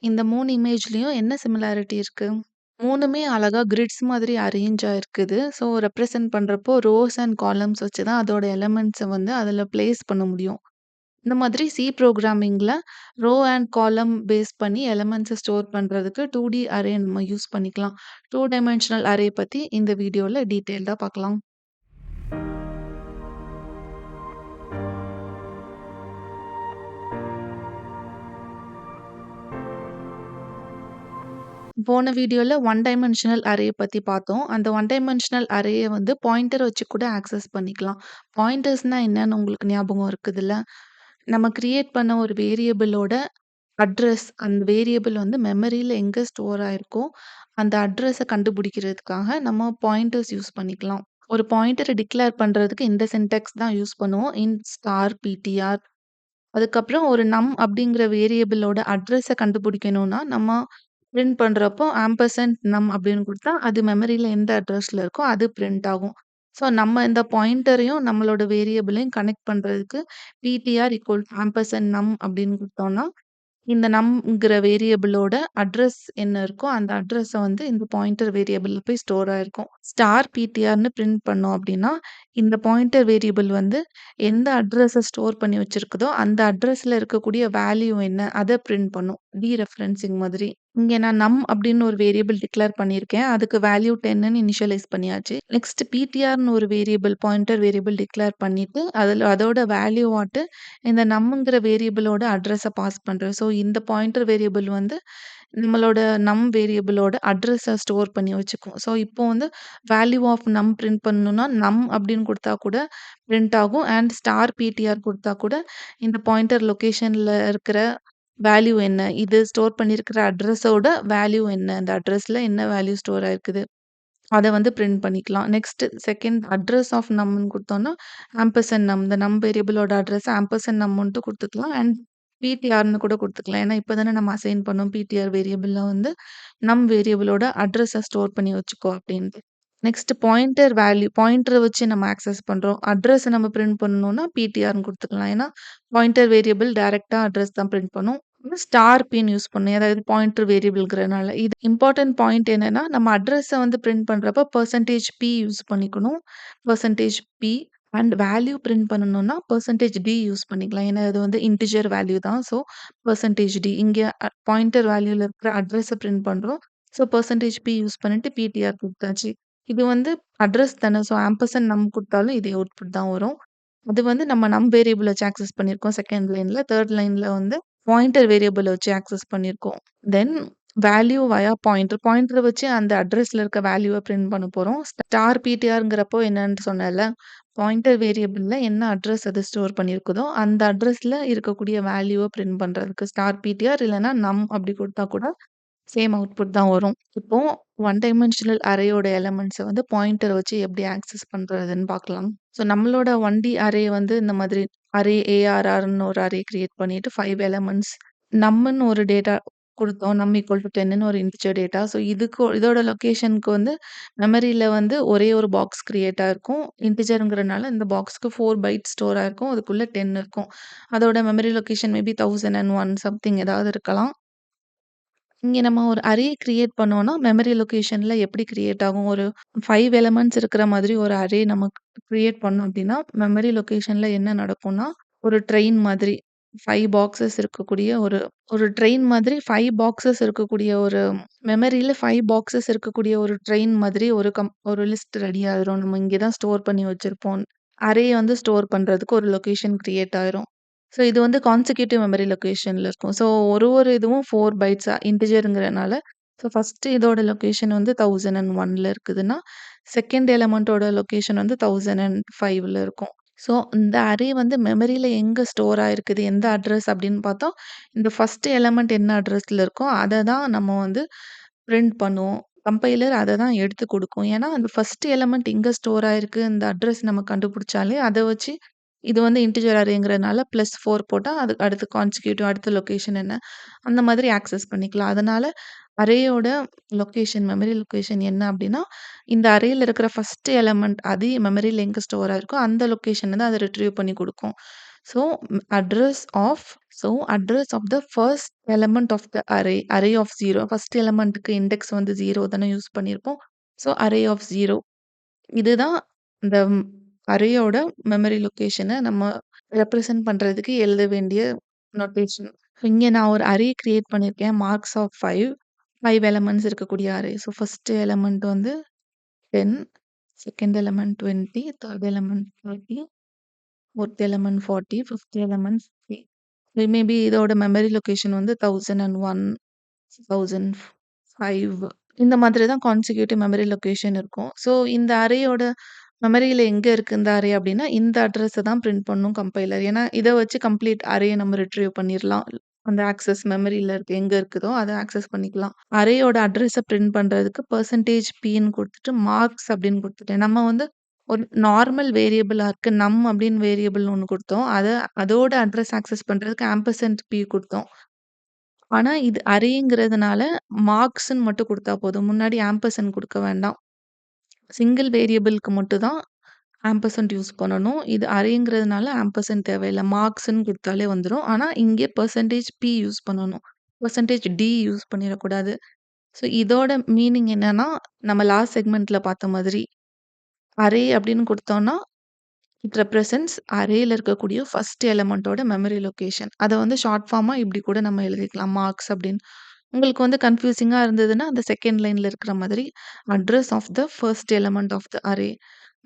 இந்த 3 இமேஜ்லயும் என்ன சிமிலாரிட்டி இருக்கு? 3மே அழகா கிரிட்ஸ் மாதிரி அரேஞ்ச் ஆயிருக்குது. ஸோ ரெப்ரசன்ட் பண்றப்போ ரோஸ் அண்ட் காலம்ஸ் வச்சு தான் அதோட எலிமெண்ட்ஸ வந்து அதில பிளேஸ் பண்ண முடியும். இந்த மாதிரி சி புரோகிராமிங்ல ரோ அண்ட் காலம் பேஸ் பண்ணி எலிமெண்ட்ஸ ஸ்டோர் பண்றதுக்கு 2டி அரே நம்ம யூஸ் பண்ணிக்கலாம். 2 டைமென்ஷனல் அரே பத்தி இந்த வீடியோல டீட்டெயில்டா பார்க்கலாம். போன வீடியோல ஒன் டைமென்ஷனல் அரே பத்தி பார்த்தோம். அந்த ஒன் டைமென்ஷனல் அரேய வந்து பாயிண்டர் வச்சு கூட ஆக்சஸ் பண்ணிக்கலாம். பாயிண்டர்ஸ்னா என்னன்னு உங்களுக்கு ஞாபகம் இருக்குதுல்ல? நம்ம கிரியேட் பண்ண ஒரு வேரியபிளோட அட்ரஸ், அந்த வேரியபிள் வந்து மெமரியில எங்க ஸ்டோர் ஆயிருக்கோ, அந்த அட்ரஸ கண்டுபிடிக்கிறதுக்காக நம்ம பாயிண்டர்ஸ் யூஸ் பண்ணிக்கலாம். ஒரு பாயிண்டர டிக்ளேர் பண்றதுக்கு இந்த சின்டாக்ஸ் தான் யூஸ் பண்ணுவோம். Int star P T R. அதுக்கப்புறம் ஒரு அப்படிங்கிற வேரியபிளோட அட்ரஸ கண்டுபிடிக்கணும்னா, நம்ம பிரிண்ட் பண்றப்போ ஆம்பர்சாண்ட் அப்படின்னு குடுத்தா, அது மெமரியில எந்த அட்ரஸ்ல இருக்கோ அது பிரிண்ட் ஆகும். ஸோ நம்ம இந்த பாயிண்டரையும் நம்மளோட வேரியபிளையும் கனெக்ட் பண்றதுக்கு பிடிஆர் ஈக்குவல் ஆம்பர்சாண்ட் அப்படின்னு குடுத்தோம்னா, இந்த நம்ங்கிற வேரியபிளோட அட்ரஸ் என்ன இருக்கோ, அந்த அட்ரஸ வந்து இந்த பாயிண்டர் வேரியபிள்ல போய் ஸ்டோர் ஆயிருக்கும். ஸ்டார் பிடிஆர்ன்னு பிரிண்ட் பண்ணோம் அப்படின்னா, இந்த பாயிண்டர் வேரியபிள் வந்து எந்த அட்ரஸ ஸ்டோர் பண்ணி வச்சிருக்குதோ, அந்த அட்ரஸ்ல இருக்கக்கூடிய வேல்யூ என்ன, அத பிரிண்ட் பண்ணும். டீரெஃபரன்சிங் மாதிரி. இங்க நான் அப்படின்னு ஒரு வேரியபிள் டிக்ளேர் பண்ணியிருக்கேன். அதுக்கு வேல்யூ 10ன்னு இனிஷியலைஸ் பண்ணியாச்சு. நெக்ஸ்ட் பிடிஆர்ன்னு ஒரு வேரியபிள், பாயிண்டர் வேரியபிள் டிக்ளேர் பண்ணிட்டு, அதோட வேல்யூ வாட்டு இந்த நம்ங்கிற வேரியபிளோட அட்ரஸ பாஸ் பண்றேன். ஸோ இந்த பாயிண்டர் வேரியபிள் வந்து நம்மளோட வேரியபிளோட அட்ரஸ ஸ்டோர் பண்ணி வச்சுக்கும். ஸோ இப்போ வந்து வேல்யூ ஆஃப் பிரிண்ட் பண்ணணும்னா, அப்படின்னு குடுத்தா கூட பிரிண்ட் ஆகும். அண்ட் ஸ்டார் பிடிஆர் குடுத்தா கூட இந்த பாயிண்டர் லொகேஷன்ல இருக்கிற வேல்யூ என்ன? இது ஸ்டோர் பண்ணியிருக்கிற அட்ரஸோட வேல்யூ என்ன? அந்த அட்ரஸ்ல என்ன வேல்யூ ஸ்டோர் ஆயிருக்குது? அத வந்து பிரிண்ட் பண்ணிக்கலாம். நெக்ஸ்ட் செகண்ட் அட்ரஸ் ஆஃப் நம்ன்னு குடுத்தோம்னா, ஆம்பர்சாண்ட் இந்த வேரியபிளோட அட்ரஸ் ஆம்பர்சாண்ட் நம்ன்ட்டு குடுத்துக்கலாம். அண்ட் பிடிஆர்ன்னு கூட குடுத்துக்கலாம். ஏன்னா, இப்ப தானே நம்ம அசைன் பண்ணோம். பிடிஆர் வேரியபிள்ல வந்து வேரியபிளோட அட்ரஸ ஸ்டோர் பண்ணி வச்சுக்கோ அப்டின்ட்டு. நெக்ஸ்ட் பாயிண்டர வச்சு நம்ம ஆக்சஸ் பண்றோம். அட்ரஸ நம்ம பிரிண்ட் பண்ணணும்னா பிடிஆர்ன்னு குடுத்துக்கலாம். ஏன்னா, பாயிண்டர் வேரியபிள் டைரக்ட்டா அட்ரஸ் தான் பிரிண்ட் பண்ணும். ஸ்டார் பின்னு யூஸ் பண்ணணும். அதாவது பாயிண்டர் வேரியபிள்ங்கிறனால. இது இம்பார்ட்டன்ட் பாயிண்ட் என்னன்னா, நம்ம அட்ரஸ வந்து பிரிண்ட் பண்றப்ப %p யூஸ் பண்ணிக்கணும். %p அண்ட் வேல்யூ பிரிண்ட் பண்ணணும்னா %d யூஸ் பண்ணிக்கலாம். ஏன்னா, அது வந்து இன்டிஜர் வேல்யூ தான். ஸோ %d இங்க பாயிண்டர் வேல்யூல இருக்கிற அட்ரஸ பிரிண்ட் பண்றோம். ஸோ %p யூஸ் பண்ணிட்டு பிடிஆர் குடுத்தாச்சு. இது வந்து அட்ரஸ் தானே. ஸோ ஆம்பர்சாண்ட் குடுத்தாலும் இதே அவுட்புட் தான் வரும். அது வந்து நம்ம வேரியபிள் வச்சு ஆக்சஸ் பண்ணியிருக்கோம். செகண்ட் லைன்ல. 3 லைன்ல வந்து பாயிண்டர் வேரியபிள வச்சு ஆக்சஸ் பண்ணியிருக்கோம். தென் வேல்யூ வயா பாயிண்டர். பாயிண்டர வச்சு அந்த அட்ரஸ்ல இருக்க வேல்யூவ பிரிண்ட் பண்ண போறோம். ஸ்டார் பிடிஆர்ங்கிறப்போ என்னன்னு சொன்னேன்ல. பாயிண்டர் வேரியபிள்ல என்ன அட்ரஸ் அது ஸ்டோர் பண்ணியிருக்குதோ, அந்த அட்ரஸ்ல இருக்கக்கூடிய வேல்யூவ பிரிண்ட் பண்றதுக்கு ஸ்டார் பிடிஆர் இல்லன்னா அப்படி குடுத்தா கூட சேம் அவுட்புட் தான் வரும். இப்போ ஒன் டைமென்ஷனல் அரேயோட எலிமெண்ட்ஸ வந்து பாயிண்டர வச்சு எப்படி ஆக்சஸ் பண்றதுன்னு பார்க்கலாம். ஸோ நம்மளோட 1டி அரே வந்து இந்த மாதிரி அரே ஏஆர்ஆர்ன்னு ஒரு அரே கிரியேட் பண்ணிட்டு 5 எலிமெண்ட்ஸ் நம்ன்னு ஒரு டேட்டா குடுத்தோம். ஈக்குவல் டூ 10ன்னு ஒரு இன்டிஜர் டேட்டா. ஸோ இதோட லொகேஷனுக்கு வந்து மெமரியில வந்து ஒரே ஒரு பாக்ஸ் கிரியேட் ஆயிருக்கும். இன்டிஜர்ங்கிறனால இந்த பாக்ஸ்க்கு 4 பைட் ஸ்டோர் ஆயிருக்கும். அதுக்குள்ள 10 இருக்கும். அதோட மெமரி லொகேஷன் மேபி 1001 சம்திங் ஏதாவது இருக்கலாம். இங்க நம்ம ஒரு அரே கிரியேட் பண்ணோம்னா, மெமரி லொகேஷன்ல எப்படி கிரியேட் ஆகும்? ஒரு 5 எலிமெண்ட்ஸ் இருக்கிற மாதிரி ஒரு அரே நமக்கு கிரியேட் பண்ணோம் அப்படின்னா, மெமரி லொகேஷன்ல என்ன நடக்கும்னா, ஒரு ட்ரெயின் மாதிரி 5 பாக்ஸஸ் இருக்கக்கூடிய ஒரு ஒரு ட்ரெயின் மாதிரி 5 பாக்ஸஸ் இருக்கக்கூடிய ஒரு மெமரியில 5 பாக்ஸஸ் இருக்கக்கூடிய ஒரு ட்ரெயின் மாதிரி ஒரு லிஸ்ட் ரெடி ஆயிரும். நம்ம இங்க தான் ஸ்டோர் பண்ணி வச்சிருப்போம். அரே வந்து ஸ்டோர் பண்றதுக்கு ஒரு லொகேஷன் கிரியேட் ஆயிரும். ஸோ இது வந்து கான்செக்யூட்டிவ் மெமரி லொகேஷன்ல இருக்கும். ஸோ ஒரு இதுவும் 4 பைட்ஸா இன்டிஜர்ங்கிறனால, ஸோ ஃபர்ஸ்ட் இதோட லொகேஷன் வந்து 1001ல இருக்குதுன்னா, செகண்ட் எலிமெண்டோட லொகேஷன் வந்து 1005ல இருக்கும். ஸோ இந்த அரே வந்து மெமரியில எங்க ஸ்டோர் ஆயிருக்குது, எந்த அட்ரஸ் அப்படின்னு பார்த்தா, இந்த ஃபர்ஸ்ட் எலிமெண்ட் என்ன அட்ரஸ்ல இருக்கோ, அத தான் நம்ம வந்து பிரிண்ட் பண்ணுவோம். கம்பைலர் அத தான் எடுத்து குடுக்கும். ஏன்னா, அந்த ஃபர்ஸ்ட் எலிமெண்ட் எங்க ஸ்டோர் ஆயிருக்கு, இந்த அட்ரஸ் நம்ம கண்டுபிடிச்சாலே, அத வச்சு இது வந்து இன்டிஜர் அரேங்கிறனால +4 போட்டா, அதுக்கு அடுத்து கான்சிக்யூட்டிவ் அடுத்த லொகேஷன் என்ன, அந்த மாதிரி ஆக்சஸ் பண்ணிக்கலாம். அதனால அரேயோட மெமரி லொகேஷன் என்ன அப்டின்னா, இந்த அரேல இருக்கிற ஃபர்ஸ்ட் எலிமெண்ட் அது மெமரியில எங்க ஸ்டோர் ஆயிருக்கோ, அந்த லொகேஷன தான் அது ரிட்ரீவ் பண்ணி குடுக்கும். So address of address of the first element of the array of 0. First எலிமெண்ட்க்கு இண்டெக்ஸ் வந்து 0 தானே யூஸ் பண்ணியிருப்போம். ஸோ அரே ஆஃப் 0 இதுதான் இந்த அரேயோட மெமரி லொகேஷன நம்ம ரெப்ரசன்ட் பண்றதுக்கு எழுத வேண்டிய நோட்டேஷன். இங்க நான் ஒரு அரே கிரியேட் பண்ணியிருக்கேன். மார்க்ஸ் ஆஃப் 5 எலிமெண்ட்ஸ் இருக்கக்கூடிய அரே. ஸோ ஃபர்ஸ்ட் எலிமெண்ட் வந்து 10, second element 20, third element 30, fourth element 40, fifth element 50. Maybe இதோட மெமரி லொகேஷன் வந்து 1001, 1005 இந்த மாதிரி தான் கான்சிக்யூட்டிவ் மெமரி லொகேஷன் இருக்கும். ஸோ இந்த அரேயோட மெமரியில எங்க இருக்கு இந்த அரே அப்டின்னா, இந்த அட்ரஸ தான் பிரிண்ட் பண்ணும் கம்பைலர். ஏன்னா, இத வச்சு கம்ப்ளீட் அரேய நம்ம ரிட்ரீவ் பண்ணிர்லாம். அந்த ஆக்சஸ் மெமரியில இருக்கு எங்க இருக்குதோ அத ஆக்சஸ் பண்ணிக்கலாம். அரேயோட அட்ரஸ பிரிண்ட் பண்றதுக்கு %pன்னு குடுத்துட்டு, மார்க்ஸ் அப்டின்னு குடுத்துட்டேன். நம்ம வந்து ஒரு நார்மல் வேரியபிளா இருக்கு. அப்டின்னு வேரியபிள்னு ஒண்ணு குடுத்தோம். அதோட அட்ரஸ் ஆக்சஸ் பண்றதுக்கு %p குடுத்தோம். ஆனா, இது அரேங்கிறதுனால மார்க்ஸ்ன்னு மட்டும் குடுத்தா போதும். முன்னாடி ஆம்பர்சாண்ட் குடுக்க வேண்டாம். சிங்கிள் வேரியபிள்க்கு மட்டும் தான் ஆம்பர்சாண்ட் யூஸ் பண்ணணும். இது அரேங்கிறதுனால ஆம்பர்சாண்ட் தேவையில்ல. மார்க்ஸ்ன்னு குடுத்தாலே வந்துரும். ஆனா, இங்கே %p யூஸ் பண்ணணும். %d யூஸ் பண்ணிறக்கூடாது. ஸோ, இதோட மீனிங் என்னன்னா, நம்ம லாஸ்ட் செக்மென்ட்ல பார்த்த மாதிரி, அரே அப்படின்னு குடுத்தோம்னா இட் ரெப்ரசன்ட்ஸ் அரேல இருக்கக்கூடிய ஃபர்ஸ்ட் எலிமெண்டோட மெமரி லொகேஷன். அத வந்து ஷார்ட் ஃபார்மா இப்படி கூட நம்ம எழுதிக்கலாம். மார்க்ஸ் அப்படின்னு. உங்களுக்கு வந்து கன்ஃப்யூசிங்கா இருந்ததுன்னா, அந்த செகண்ட் லைன்ல இருக்கிற மாதிரி address of the first element of the array.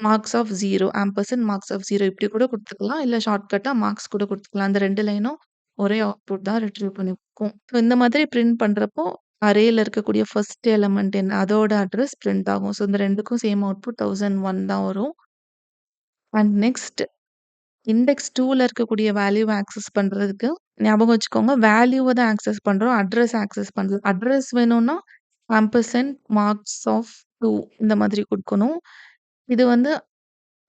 Marks of 0 ampersand marks of 0 இப்படி கூட குடுத்துக்கலாம். இல்ல ஷார்ட்கட்டா மார்க்ஸ் கூட குடுத்துக்கலாம். அந்த 2 லைனும் ஒரே அவுட்புட் தான் ரிட்ரீவ் பண்ணிக்கும். ஸோ இந்த மாதிரி பிரிண்ட் பண்றப்போ, அரேல இருக்கக்கூடிய ஃபர்ஸ்ட் எலிமெண்ட் என்ன அதோட அட்ரஸ் பிரிண்ட் ஆகும். ஸோ இந்த 2க்கும் சேம் அவுட்புட் 1001 தான் வரும். அண்ட் நெக்ஸ்ட் இண்டெக்ஸ் 2ல இருக்கக்கூடிய வேல்யூவ ஆக்சஸ் பண்றதுக்கு ஞாபகம் வச்சுக்கோங்க. வேல்யூவ தான் ஆக்சஸ் பண்றோம். அட்ரஸ் ஆக்சஸ் பண்ணல. அட்ரஸ் வேணும்னா ஆம்பர்சாண்ட் மார்க்ஸ் ஆஃப் 2 இந்த மாதிரி குடுக்கணும். இது வந்து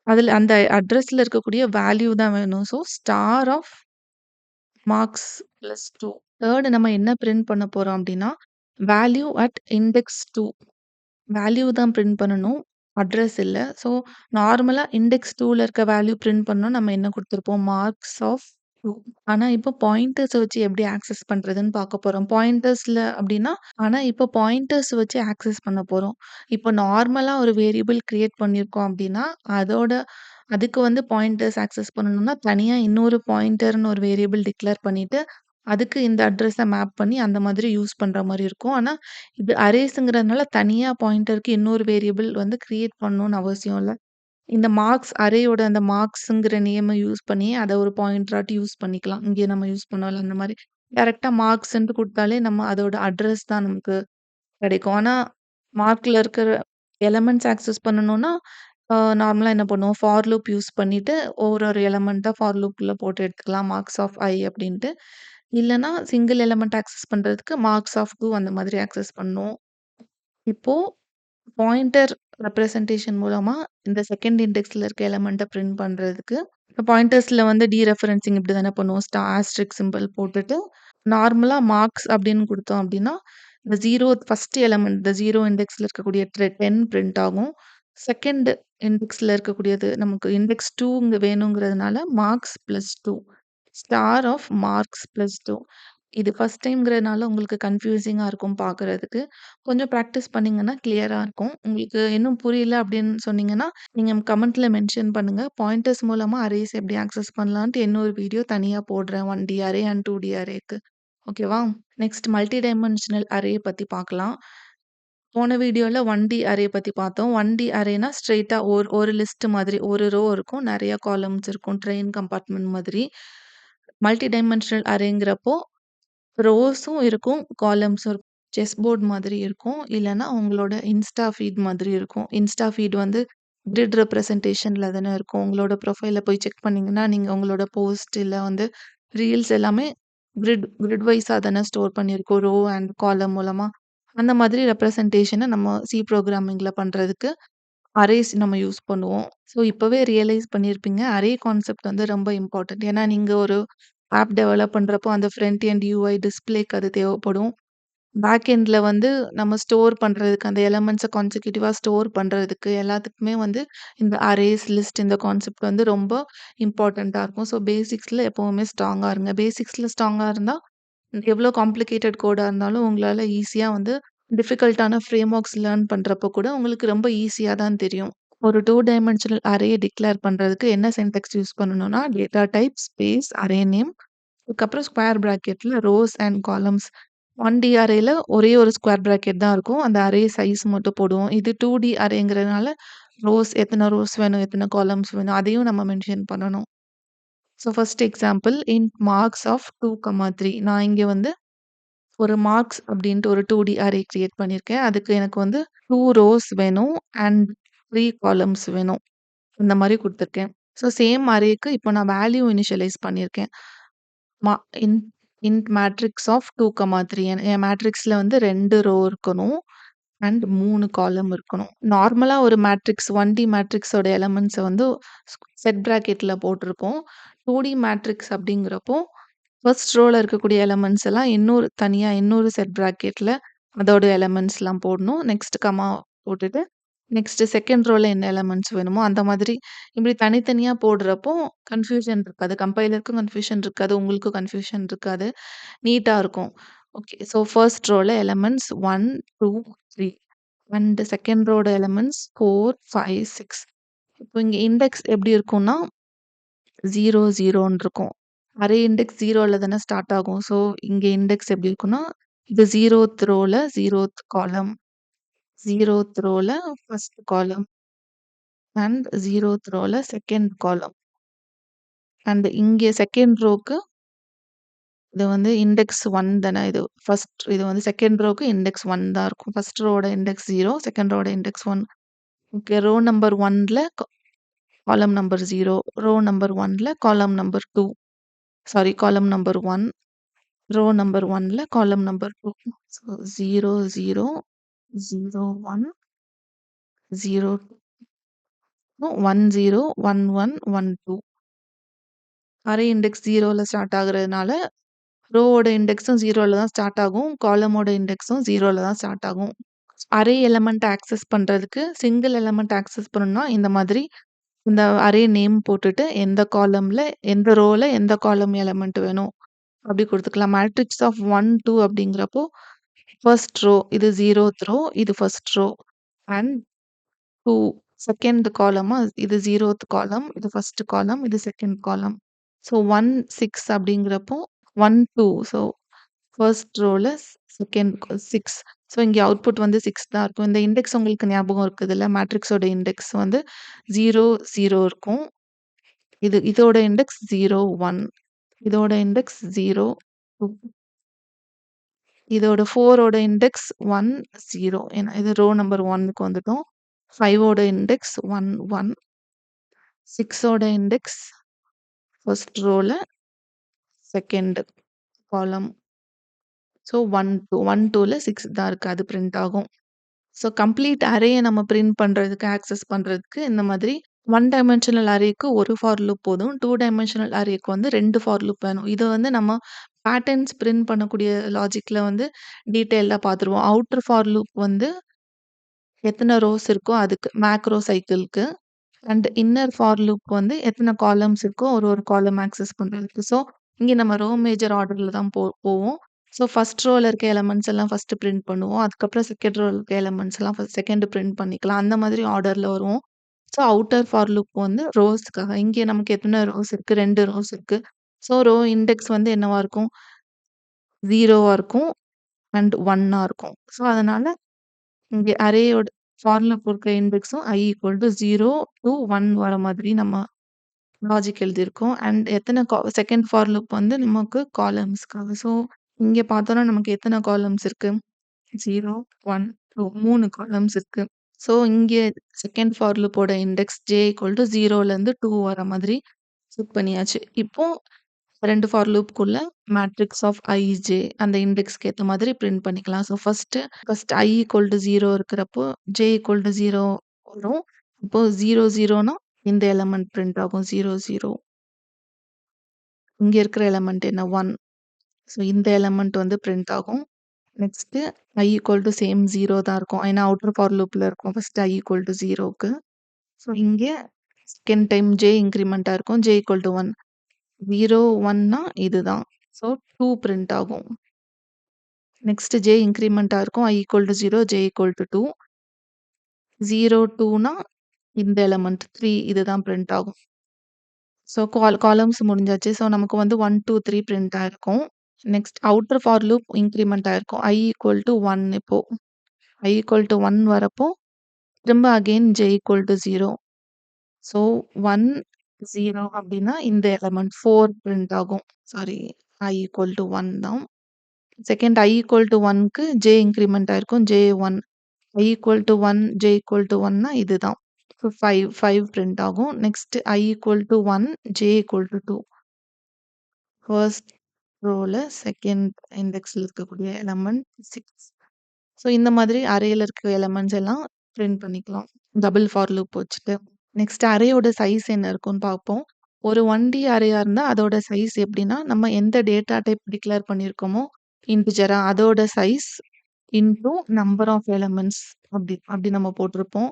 அதுல அந்த அட்ரஸ்ல இருக்கக்கூடிய வேல்யூ தான் வேணும். So star of marks plus 2. Third நம்ம என்ன பிரிண்ட் பண்ண போறோம் அப்டின்னா, வேல்யூ அட் இண்டெக்ஸ் 2 வேல்யூ தான் பிரிண்ட் பண்ணணும். அட்ரஸ் இல்ல. ஸோ, நார்மலா இண்டெக்ஸ் 2ல இருக்க வேல்யூ பிரிண்ட் பண்ணா நம்ம என்ன குடுத்துருப்போம்? Marks of 2. ஆனா, இப்போ பாயிண்டர்ஸ வச்சு எப்படி ஆக்சஸ் பண்றதுன்னு பார்க்க போறோம். பாயிண்டர்ஸ்ல அப்டின்னா இப்போ பாயிண்டர்ஸ் வச்சு ஆக்சஸ் பண்ண போறோம். இப்போ நார்மலா ஒரு வேரியபிள் கிரியேட் பண்ணியிருக்கோம் அப்டின்னா, அதோட அதுக்கு வந்து பாயிண்டர்ஸ் ஆக்சஸ் பண்ணணும்னா, தனியா இன்னொரு பாயிண்டர்ன்னு ஒரு வேரியபிள் டிக்ளேர் பண்ணிட்டு, அதுக்கு இந்த அட்ரஸ மேப் பண்ணி அந்த மாதிரி யூஸ் பண்ற மாரி இருக்கும். ஆனா இது அரேஸ்ங்கிறதுனால தனியா பாயிண்டருக்கு இன்னொரு வேரியபிள் வந்து கிரியேட் பண்ணணும்னு அவசியம் இல்ல. இந்த மார்க்ஸ் அரேயோட அந்த மார்க்ஸ்ங்கிற நேம யூஸ் பண்ணி அத ஒரு பாயிண்டராட்டி யூஸ் பண்ணிக்கலாம். இங்கே நம்ம யூஸ் பண்ணோம்ல அந்த மாரி. டைரக்ட்டா மார்க்ஸ்ன்ட்டு குடுத்தாலே நம்ம அதோட அட்ரஸ் தான் நமக்கு கிடைக்கும். ஆனா மார்க்ல இருக்கிற எலிமெண்ட்ஸ் ஆக்சஸ் பண்ணணும்னா, நார்மலா என்ன பண்ணுவோம்? ஃபார் லூப் யூஸ் பண்ணிட்டு ஒரு எலிமெண்ட்டா ஃபார் லூப்குள்ள போட்டு எடுத்துக்கலாம். மார்க்ஸ் ஆஃப் I அப்டின்ட்டு. இல்லன்னா சிங்கிள் எலிமெண்ட் ஆக்சஸ் பண்றதுக்கு மார்க்ஸ் ஆஃப் 2 அந்த மாதிரி ஆக்சஸ் பண்ணுவோம். இப்போ பாயிண்டர் ரெப்ரசன்டேஷன் மூலமா இந்த செகண்ட் இண்டெக்ஸ்ல இருக்க எலிமெண்ட்ட பிரிண்ட் பண்றதுக்கு பாயிண்டர்ஸ்ல வந்து டீரெஃபரன்சிங் இப்படி தானே பண்ணுவோம். ஆஸ்டரிஸ்க் சிம்பல் போட்டுட்டு நார்மலா மார்க்ஸ் அப்படின்னு குடுத்தோம் அப்படின்னா, இந்த 0 ஃபர்ஸ்ட் எலிமெண்ட் இந்த 0 இண்டெக்ஸ்ல இருக்கக்கூடிய 10 பிரிண்ட் ஆகும். செகண்ட் இண்டெக்ஸ்ல இருக்கக்கூடியது நமக்கு இண்டெக்ஸ் 2 இங்க வேணுங்கிறதுனால marks plus 2 star of marks plus 2 இது ஃபர்ஸ்ட் டைம்ங்கிறதுனால உங்களுக்கு கன்ஃப்யூசிங்கா இருக்கும் பார்க்கறதுக்கு. கொஞ்சம் பிராக்டிஸ் பண்ணீங்கன்னா கிளியரா இருக்கும். உங்களுக்கு இன்னும் புரியல அப்படின்னு சொன்னீங்கன்னா, நீங்க கமெண்ட்ல மென்ஷன் பண்ணுங்க. பாயிண்டர்ஸ் மூலமா அரேஸ் எப்படி ஆக்சஸ் பண்ணலான்ட்டு இன்னொரு வீடியோ தனியா போடுறேன். 1D array and 2D அரேக்கு. ஓகேவா? நெக்ஸ்ட் மல்டி டைமென்ஷனல் அரே பத்தி பார்க்கலாம். போன வீடியோல 1D அரே பத்தி பார்த்தோம். 1D அரேனா ஸ்ட்ரெய்ட்டா ஒரு லிஸ்ட் மாதிரி ஒரு ரோ இருக்கும். நெறைய காலம்ஸ் இருக்கும். ட்ரெயின் கம்பார்ட்மெண்ட் மாதிரி. மல்டி டைமென்ஷனல் அரேங்கிறப்போ ரோஸும் இருக்கும், காலம்ஸும் இருக்கும். செஸ் போர்ட் மாதிரி இருக்கும். இல்லன்னா உங்களோட இன்ஸ்டா ஃபீட் மாதிரி இருக்கும். இன்ஸ்டா ஃபீட் வந்து கிரிட் ரெப்ரசன்டேஷன்ல தானே இருக்கும். உங்களோட ப்ரொஃபைல போய் செக் பண்ணீங்கன்னா, நீங்க உங்களோட போஸ்ட் இல்ல வந்து ரீல்ஸ் எல்லாமே கிரிட் வைஸா தானே ஸ்டோர் பண்ணியிருக்கோம். ரோ அண்ட் காலம் மூலமா. அந்த மாதிரி ரெப்ரசன்டேஷன நம்ம சி புரோகிராமிங்ல பண்றதுக்கு அரேஸ் நம்ம யூஸ் பண்ணுவோம். ஸோ இப்பவே ரியலைஸ் பண்ணியிருப்பீங்க. அரே கான்செப்ட் வந்து ரொம்ப இம்பார்ட்டன்ட். ஏன்னா நீங்க ஒரு ஆப் டெவலப் பண்றப்போ அந்த ஃப்ரண்ட் எண்ட் யூஐ டிஸ்ப்ளேக்கு அது தேவைப்படும். பேக் எண்ட்ல வந்து நம்ம ஸ்டோர் பண்றதுக்கு, அந்த எலிமெண்ட்ஸ கான்செக்யூட்டிவா ஸ்டோர் பண்றதுக்கு எல்லாத்துக்குமே வந்து இந்த அரேஸ், லிஸ்ட் இந்த கான்செப்ட் வந்து ரொம்ப இம்பார்ட்டன்ட்டா இருக்கும். ஸோ பேசிக்ஸ்ல எப்பவுமே ஸ்ட்ராங்கா இருங்க. பேசிக்ஸ்ல ஸ்ட்ராங்கா இருந்தா, எவ்ளோ காம்ப்ளிகேட்டட் கோடா இருந்தாலும் உங்களால ஈஸியா வந்து டிஃபிகல்ட்டான ஃப்ரேம் ஒர்க்ஸ் லேர்ன் பண்றப்போ கூட உங்களுக்கு ரொம்ப ஈஸியா தான் தெரியும். ஒரு 2 டைமென்ஷனல் அரே டிக்ளேர் பண்றதுக்கு என்ன சின்டாக்ஸ் யூஸ் பண்ணணும்னா, data type space array name அதுக்கப்புறம் square பிராக்கெட்ல rose and columns one D அரேல ஒரே ஒரு ஸ்கொயர் பிராக்கெட் தான் இருக்கும். அந்த அரே சைஸ் மட்டும் போடுவோம். இது 2டி அரேங்கிறதுனால ரோஸ் எத்தன ரோஸ் வேணும், எத்தன காலம்ஸ் வேணும் அதையும் நம்ம மென்ஷன் பண்ணணும். So first example int marks of 2, 3 நான் இங்க வந்து ஒரு மார்க்ஸ் அப்படின்ட்டு ஒரு 2டி அரே கிரியேட் பண்ணியிருக்கேன். அதுக்கு எனக்கு வந்து 2 ரோஸ் வேணும் அண்ட் 3 காலம்ஸ் வேணும். இந்த மாரி குடுத்துருக்கேன். ஸோ சேம் அரேக்கு இப்போ நான் வேல்யூ இனிஷியலைஸ் பண்ணியிருக்கேன். மா இன்ட் இன்ட் மேட்ரிக்ஸ் ஆஃப் 2, 3 என் மேட்ரிக்ஸ்ல வந்து 2 ரோ இருக்கணும். அண்ட் 3 காலம் இருக்கணும். நார்மலா ஒரு மேட்ரிக்ஸ் 1டி மேட்ரிக்ஸோட எலிமெண்ட்ஸ வந்து செட் பிராக்கெட்ல போட்டிருப்போம். 2டி மேட்ரிக்ஸ் அப்படிங்கிறப்போ, ஃபர்ஸ்ட் ரோல இருக்கக்கூடிய எலிமெண்ட்ஸ் எல்லாம் தனியா இன்னொரு செட் பிராக்கெட்ல அதோட எலிமெண்ட்ஸ்லாம் போடணும். நெக்ஸ்ட் கமா போட்டுட்டு, நெக்ஸ்ட் செகண்ட் ரோல என்ன எலிமெண்ட்ஸ் வேணுமோ அந்த மாதிரி இப்படி தனித்தனியா போடுறப்போ கன்ஃப்யூஷன் இருக்காது. கம்பைலருக்கும் கன்ஃப்யூஷன் இருக்காது. உங்களுக்கும் கன்ஃப்யூஷன் இருக்காது. நீட்டா இருக்கும். ஓகே. ஸோ ஃபர்ஸ்ட் ரோல எலிமெண்ட்ஸ் 1, 2, 3 அண்ட் செகண்ட் ரோட எலிமெண்ட்ஸ் 4, 5, 6 இப்போ இங்க இண்டெக்ஸ் எப்படி இருக்கும்னா 0, 0ன்னு இருக்கும். அரே இண்டெக்ஸ் 0ல தானே ஸ்டார்ட் ஆகும். ஸோ இங்க இண்டெக்ஸ் எப்படி இருக்கும்னா, இது 0த் ரோல 0த் காலம், 0த் ரோல ஃபர்ஸ்ட் காலம் அண்ட் 0த் ரோல செகண்ட் காலம். அண்ட் இங்க செகண்ட் ரோக்கு இது வந்து இண்டெக்ஸ் 1 தானே இது இது வந்து செகண்ட் ரோக்கு இண்டெக்ஸ் 1 தான் இருக்கும். ஃபர்ஸ்ட் ரோட இண்டெக்ஸ் 0, செகண்ட் ரோட இண்டெக்ஸ் 1. ஓகே. ரோ நம்பர் 1ல காலம் நம்பர் 0, ரோ நம்பர் 1ல காலம் நம்பர் 2 சாரி காலம் நம்பர் 1, ரோ நம்பர் 1ல காலம் number 2. So 0, 0, 0, 1, 0, 1, 0, 1, 1, 1, 2. Array index 0ல start ஆகுறதுனால, ரோவோட இண்டெக்ஸும் 0ல தான் ஸ்டார்ட் ஆகும். காலமோட இண்டெக்ஸும் 0ல தான் ஸ்டார்ட் ஆகும். அரே எலிமெண்ட் ஆக்சஸ் பண்றதுக்கு, சிங்கிள் எலிமெண்ட் ஆக்சஸ் பண்ணணும்னா, இந்த மாதிரி இந்த அரே நேம் போட்டுட்டு, எந்த காலம்ல, எந்த ரோல எந்த காலம் எலிமெண்ட் வேணும் அப்படி குடுத்துக்கலாம். மேட்ரிக்ஸ் ஆஃப் 1, 2 அப்படிங்கிறப்போ, ஃபர்ஸ்ட் ரோ இது 0த் ரோ, இது ஃபர்ஸ்ட் ரோ அண்ட் 2 செகண்ட் காலமா இது 0த் காலம், இது ஃபர்ஸ்ட் காலம், இது செகண்ட் காலம். ஸோ 1, 6 அப்படிங்கிறப்போ 1, 2 ஸோ ஃபர்ஸ்ட் ரோல செகண்ட் 6. ஸோ இங்க அவுட்புட் வந்து 6 தான் இருக்கும். இந்த இண்டெக்ஸ் உங்களுக்கு ஞாபகம் இருக்குதுல்ல? மேட்ரிக்ஸோட இண்டெக்ஸ் வந்து 0, 0 இருக்கும். இதோட இண்டெக்ஸ் 0, 1 இதோட இண்டெக்ஸ் 0, 2 இதோட 4 ஓட இண்டெக்ஸ் 1, 0 ஏன்னா இது ரோ நம்பர் 1க்கு வந்துட்டோம். 5 ஓட இண்டெக்ஸ் 1, 1 6 ஓட இண்டெக்ஸ் ஃபர்ஸ்ட் ரோல செகண்ட் காலம். ஸோ 1, 2 1, 2ல 6 தான் இருக்கு. அது பிரிண்ட் ஆகும். ஸோ கம்ப்ளீட் அரேய நம்ம பிரிண்ட் பண்றதுக்கு, ஆக்சஸ் பண்றதுக்கு இந்த மாதிரி 1 டைமென்ஷனல் அரேக்கு 1 ஃபார் லூப் போதும். 2 டைமென்ஷனல் அரேக்கு வந்து 2 ஃபார் லூப் வேணும். இத வந்து நம்ம பேட்டர்ன்ஸ் பிரிண்ட் பண்ணக்கூடிய லாஜிக்ல வந்து டீட்டெயில்டா பார்த்துருவோம். அவுட்டர் ஃபார் லூப் வந்து எத்தன ரோஸ் இருக்கோ அதுக்கு மேக்ரோ சைக்கிள்க்கு. அண்ட் இன்னர் ஃபார் லூப் வந்து எத்தன காலம்ஸ் இருக்கோ ஒரு காலம் ஆக்சஸ் பண்றதுக்கு. ஸோ இங்க நம்ம ரோ மேஜர் ஆர்டர்ல தான் போவோம். ஸோ ஃபர்ஸ்ட் ரோல இருக்க எலிமெண்ட்ஸ் எல்லாம் ஃபர்ஸ்ட் பிரிண்ட் பண்ணுவோம். அதுக்கப்புறம் செகண்ட் ரோல இருக்க எலிமெண்ட்ஸ் எல்லாம் செகண்ட் பிரிண்ட் பண்ணிக்கலாம். அந்த மாதிரி ஆர்டர்ல வருவோம். ஸோ அவுட்டர் ஃபார் லூப் வந்து ரோஸ்க்காக. இங்க நமக்கு எத்தன ரோஸ் இருக்கு? 2 ரோஸ் இருக்கு. ஸோ ரோ இண்டெக்ஸ் வந்து என்னவா இருக்கும்? 0வா இருக்கும் அண்ட் 1ஆ இருக்கும். ஸோ அதனால இங்க அரேயோட ஃபார் லூப் இருக்க இண்டெக்ஸும் i = 0 to 1 வர மாதிரி நம்ம லாஜிக் எழுதியிருக்கோம். அண்ட் எத்தன செகண்ட் ஃபார் லூப் வந்து நமக்கு காலம்ஸ்க்காக. ஸோ இங்க பார்த்தோம்னா நமக்கு எத்தன காலம்ஸ் இருக்கு? 0, 1, 2 3 காலம்ஸ் இருக்கு. ஸோ இங்க செகண்ட் ஃபார் லூப்போட இண்டெக்ஸ் j = 0லேருந்து 2 வர மாதிரி செட் பண்ணியாச்சு. இப்போ 2 ஃபார் லூப்க்குள்ள மேட்ரிக்ஸ் ஆஃப் ij அந்த இண்டெக்ஸ்க்கு ஏத்த மாதிரி பிரிண்ட் பண்ணிக்கலாம். ஸோ ஃபர்ஸ்ட் i = 0 இருக்கிறப்போ j = 0 வரும். இப்போ 0, 0னா இந்த எலிமெண்ட் பிரிண்ட் ஆகும். 0, 0 இங்க இருக்கிற எலிமெண்ட் என்ன? 1 ஸோ இந்த எலிமெண்ட் வந்து பிரிண்ட் ஆகும். Next i equal to same 0 தான் இருக்கும். ஏன்னா அவுட்டர் ஃபார் லூப்ல இருக்கும். ஃபர்ஸ்ட் i ஈக்குவல் டூ 0க்கு. ஸோ இங்கே செகண்ட் டைம் j இன்கிரிமெண்ட்டா இருக்கும். j equal to 1. 0, 1னா இதுதான். ஸோ 2 பிரிண்ட் ஆகும். நெக்ஸ்ட் j இன்கிரிமெண்ட்டா இருக்கும். i equal to 0, j equal to 2. 0, 2னா இந்த எலிமெண்ட் 3 இதுதான் பிரிண்ட் ஆகும். ஸோ காலம்ஸ் முடிஞ்சாச்சு. ஸோ நமக்கு வந்து 1, 2, 3 பிரிண்ட் ஆயிருக்கும். Next outer for loop increment ஆயிருக்கும். i ஈக்குவல் டூ 1 இப்போ. i ஈக்குவல் டூ 1 வரப்போ திரும்ப again j equal to 0. So 1, 0 அப்படின்னா இந்த எலிமெண்ட் 4 பிரிண்ட் ஆகும். சாரி, i ஈக்குவல் டூ 1 தான். செகண்ட் i ஈக்குவல் டூ 1க்கு j இன்கிரிமெண்ட் ஆயிருக்கும். j 1. i equal to 1, j equal to 1னா இதுதான். ஸோ 5 பிரிண்ட் ஆகும். Next i equal to 1, j equal to 2. First ரோல செகண்ட் இண்டெக்ஸ்ல இருக்கக்கூடிய எலிமெண்ட் 6. ஸோ இந்த மாதிரி அரேல இருக்க எலிமெண்ட்ஸ் எல்லாம் பிரிண்ட் பண்ணிக்கலாம். டபுள் ஃபார் லூப் வச்சுட்டு. நெக்ஸ்ட் அரேயோட சைஸ் என்ன இருக்கும்னு பார்ப்போம். ஒரு 1D அரேயா இருந்தா அதோட சைஸ் எப்படின்னா, நம்ம எந்த டேட்டா டைப் டிக்ளேர் பண்ணியிருக்கோமோ இன்டிஜரா அதோட size into number of elements அப்படி அப்படி நம்ம போட்டிருப்போம்.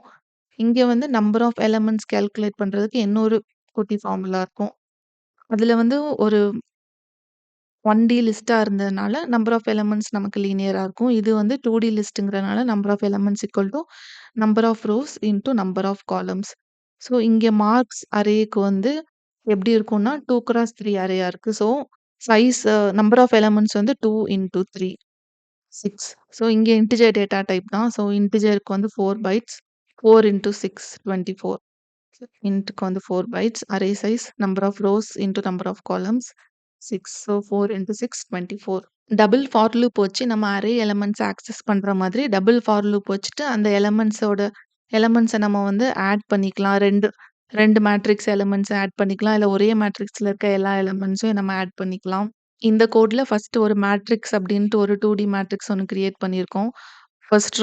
இங்க வந்து நம்பர் ஆஃப் எலிமெண்ட்ஸ் கால்குலேட் பண்றதுக்கு இன்னொரு குட்டி ஃபார்முலா இருக்கும். அதுல வந்து ஒரு 1D லிஸ்ட்டா இருந்ததுனால நம்பர் ஆஃப் எலிமெண்ட்ஸ் நமக்கு லீனியரா இருக்கும். இது வந்து 2D லிஸ்ட்ங்கிறனால number of elements equal to number of rows into number of columns. So இங்க மார்க்ஸ் அரேக்கு வந்து எப்படி இருக்கும்னா 2x3 அரேயா இருக்கு. So size number of elements வந்து 2 இன்டூ 3 6. ஸோ இங்க இன்டிஜர் டேட்டா டைப் தான். ஸோ இன்டிஜருக்கு வந்து 4 பைட்ஸ். 4 இன்டூ 6 24. இன்ட்க்கு வந்து 4 bytes. Array size number of rows into number of columns 6. So 4 into 6 24. Double for loop வச்சு நம்ம அரே எலிமெண்ட்ஸ் ஆக்சஸ் பண்ற மாதிரி டபுள் ஃபார் லூப் வச்சுட்டு அந்த எலிமெண்ட்ஸ நம்ம வந்து ஆட் பண்ணிக்கலாம். 2 மேட்ரிக்ஸ் எலிமெண்ட்ஸ் ஆட் பண்ணிக்கலாம். இல்ல ஒரே மேட்ரிக்ஸ்ல இருக்க எல்லா எலிமெண்ட்ஸையும் நம்ம ஆட் பண்ணிக்கலாம். இந்த கோட்ல ஃபர்ஸ்ட் ஒரு மேட்ரிக்ஸ் அப்படின்ட்டு ஒரு 2D மேட்ரிக்ஸ் ஒண்ணு கிரியேட் பண்ணியிருக்கோம். ஃபர்ஸ்ட்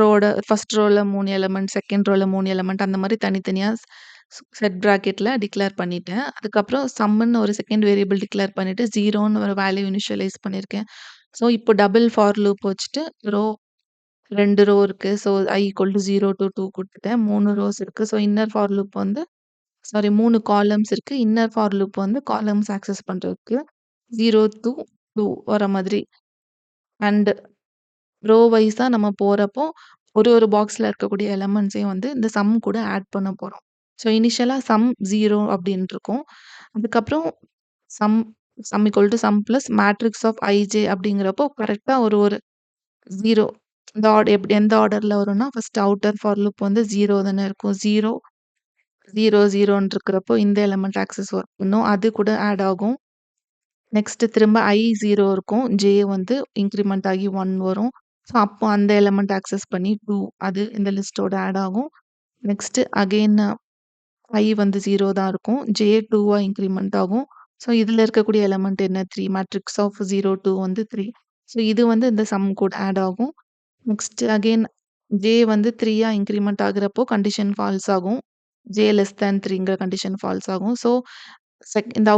ரோல 3 எலிமெண்ட், செகண்ட் ரோல 3 எலிமெண்ட் அந்த மாரி தனித்தனியா செட் பிராக்கெட்ல டிக்ளேர் பண்ணிட்டேன். அதுக்கப்புறம் சம்முன்னு ஒரு செகண்ட் வேரியபிள் டிக்ளேர் பண்ணிட்டு 0ன்னு ஒரு வேல்யூ இனிஷியலைஸ் பண்ணியிருக்கேன். ஸோ இப்போ டபுள் ஃபார் லூப் வச்சுட்டு 2 ரோ இருக்கு. So i equal to 0 to 2 குடுத்துட்டேன். 3 ரோஸ் இருக்கு. ஸோ இன்னர் ஃபார் லூப் வந்து 3 காலம்ஸ் இருக்கு. இன்னர் ஃபார் லூப் வந்து காலம்ஸ் ஆக்சஸ் பண்றதுக்கு 0 டூ 2 வர மாதிரி. அண்ட் ரோ வைஸா நம்ம போறப்போ ஒரு பாக்ஸ்ல இருக்கக்கூடிய எலிமெண்ட்ஸையும் வந்து இந்த சம் கூட ஆட் பண்ண போறோம். ஸோ இனிஷியலா சம் 0 அப்படின்னு இருக்கும். அதுக்கப்புறம் sum sum equal to sum plus matrix of ij அப்படிங்கிறப்போ கரெக்ட்டா ஒரு 0 இந்த எந்த ஆர்டர்ல வரும்னா ஃபர்ஸ்ட் அவுட்டர் ஃபார் லூப் வந்து 0 தானே இருக்கும். 0 0 0ன்னு இருக்கிறப்போ இந்த எலிமெண்ட் ஆக்சஸ் பண்ணும். அது கூட ஆட் ஆகும். நெக்ஸ்ட் திரும்ப i 0 இருக்கும். j வந்து இன்கிரிமெண்ட் ஆகி 1 வரும். ஸோ அப்போ அந்த எலிமெண்ட் ஆக்சஸ் பண்ணி 2 அது இந்த லிஸ்ட்டோட ஆட் ஆகும். நெக்ஸ்ட் அகைன் i வந்து 0 தான் இருக்கும். j 2வா இன்கிரிமெண்ட் ஆகும். ஸோ இதுல இருக்கக்கூடிய எலிமெண்ட் என்ன 3 மேட்ரிக்ஸ் ஆஃப் 0, 2 வந்து 3. ஸோ இது வந்து இந்த சம் கூட ஆட் ஆகும். நெக்ஸ்ட் அகைன் j வந்து 3யா இன்கிரிமெண்ட் ஆகுறப்போ கண்டிஷன் ஃபால்ஸ் ஆகும். j லெஸ் தேன் 3ங்கிற கண்டிஷன் ஃபால்ஸ் ஆகும். ஸோ இந்த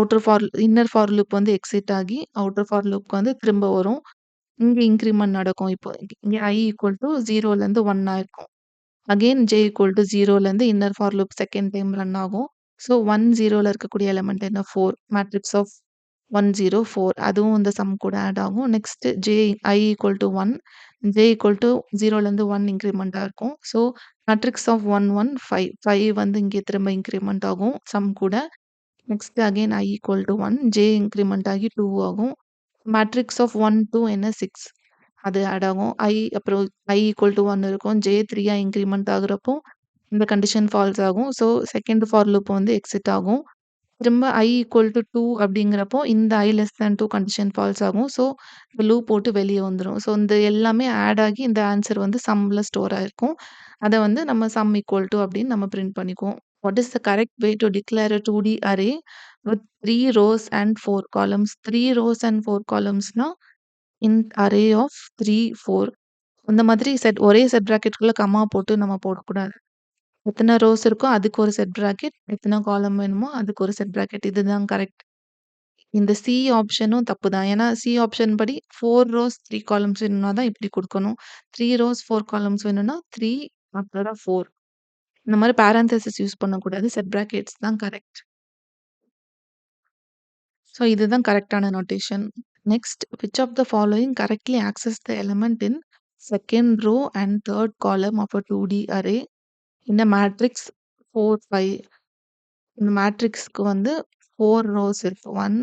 இன்னர் ஃபார் லூப் வந்து எக்ஸிட் ஆகி அவுட்டர் ஃபார் லூப்க்கு வந்து திரும்ப வரும். இங்க இன்கிரிமெண்ட் நடக்கும். இப்போ இங்க i ஈக்குவல் டூ 0லேருந்து 1 ஆயிருக்கும். அகைன் j ஈக்குவல் டூ 0லேருந்து inner for loop second time run ஆகும். ஸோ 1 0ல இருக்கக்கூடிய எலிமெண்ட் என்ன 4 மேட்ரிக்ஸ் ஆஃப் 1 0 4 அதுவும் இந்த சம் கூட ஆட் ஆகும். Next i equal to 1 j equal to 0லேருந்து 1 இன்கிரிமெண்டா இருக்கும். ஸோ மேட்ரிக்ஸ் ஆஃப் 1 1 5 5 வந்து இங்கே திரும்ப இன்கிரிமெண்ட் ஆகும் சம் கூட. Next again i equal to 1 j increment ஆகி 2 ஆகும். மேட்ரிக்ஸ் ஆஃப் 1 2 என்ன 6 அது ஆட் ஆகும். அப்புறம் i ஈக்குவல் டூ 1 இருக்கும். j 3யா இன்கிரிமெண்ட் ஆகுறப்போ இந்த கண்டிஷன் ஃபால்ஸ் ஆகும். ஸோ செகண்ட் ஃபார் லூப் வந்து எக்ஸிட் ஆகும். திரும்ப i ஈக்குவல் டூ 2 அப்படிங்கிறப்போ இந்த i less than 2 condition false ஆகும். ஸோ லூப் போட்டு வெளியே வந்துரும். ஸோ இந்த எல்லாமே ஆட் ஆகி இந்த ஆன்சர் வந்து சம்ல ஸ்டோர் ஆயிருக்கும். அத வந்து நம்ம சம் ஈக்குவல் டூ அப்படின்னு நம்ம பிரிண்ட் பண்ணிக்குவோம். What is the correct way to declare a 2D array with 3 rows and 4 columns? 3 rows and 4 columnsனா array of 3, 4 இந்த மாதிரி ஒரே செட் பிராக்கெட்குள்ள கமா போட்டு நம்ம போடக்கூடாது. எத்தனை ரோஸ் இருக்கோ அதுக்கு ஒரு செட் பிராக்கெட், எத்தனை காலம் வேணுமோ அதுக்கு ஒரு செட் பிராக்கெட். இதுதான் கரெக்ட். இந்த சி ஆப்ஷனும் தப்பு தான். ஏன்னா சி ஆப்ஷன் படி 4 ரோஸ் 3 காலம்ஸ் வேணும்னா தான் இப்படி குடுக்கணும். 3 ரோஸ் 4 காலம்ஸ் வேணும்னா 3 அப்புறம் 4. இந்த மாரி பேரந்தசிஸ் யூஸ் பண்ணக்கூடாது. செட் பிராக்கெட்ஸ் தான் கரெக்ட். ஸோ இதுதான் கரெக்ட்டான notation. Next, which of the following correctly access the element in second row and third column of a 2D array in a matrix 4, 5? இந்த மேட்ரிக்ஸ்க்கு வந்து 4 ரோஸ் இருக்கு. 1,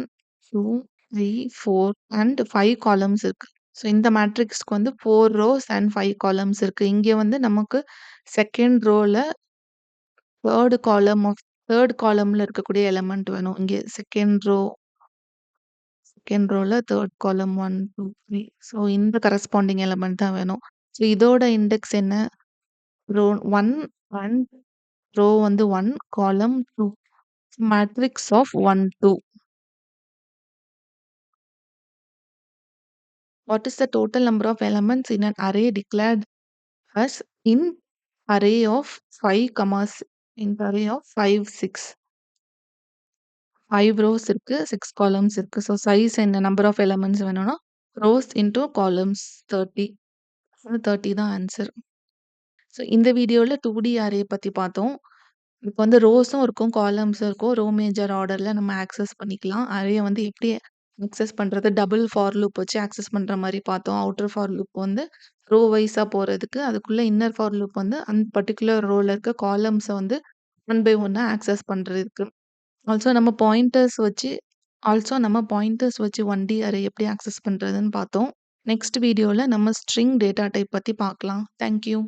2, 3, 4 அண்ட் 5 காலம்ஸ் இருக்கு. So இந்த மேட்ரிக்ஸ்க்கு வந்து 4 rose and 5 columns இருக்கு. இங்க வந்து நமக்கு செகண்ட் ரோல 3 காலம்ல இருக்கக்கூடிய எலிமெண்ட் வேணும். இங்க செகண்ட் ரோல 3 காலம் 1, 2, 3. ஸோ இந்த கரஸ்பாண்டிங் எலிமெண்ட் தான் வேணும். ஸோ இதோட இண்டெக்ஸ் என்ன? ரோ 1 அண்ட் ரோ வந்து 1, column 2. Matrix of 1, 2. What is the total number of elements in an array declared as in array of 5, in array of 5, 6? 5 rows இருக்கு, 6 columns இருக்கு. So size என்ன number of elements வேணும்னா rose into columns 30. 30 தான் answer. So இந்த வீடியோல 2D array பத்தி பார்த்தோம். இப்போ வந்து ரோஸும் இருக்கும், காலம்ஸும் இருக்கும். ரோ மேஜர் ஆர்டர்ல நம்ம ஆக்சஸ் பண்ணிக்கலாம். அரேய வந்து எப்படி ஆக்சஸ் பண்றது? டபுள் ஃபார் லூப் வச்சு ஆக்சஸ் பண்ற மாரி பார்த்தோம். அவுட்டர் ஃபார் லூப் வந்து ரோ வைஸா போறதுக்கு, அதுக்குள்ள இன்னர் ஃபார் லூப் வந்து அந்த பர்ட்டிகுலர் ரோல இருக்க காலம்ஸ வந்து ஒன் பை ஒன்னா ஆக்சஸ் பண்றதுக்கு. ஆல்சோ நம்ம பாயிண்டர்ஸ் வச்சு 1D அரே எப்படி ஆக்சஸ் பண்றதுன்னு பார்த்தோம். நெக்ஸ்ட் வீடியோல நம்ம ஸ்ட்ரிங் டேட்டா டைப் பத்தி பார்க்கலாம். Thank you.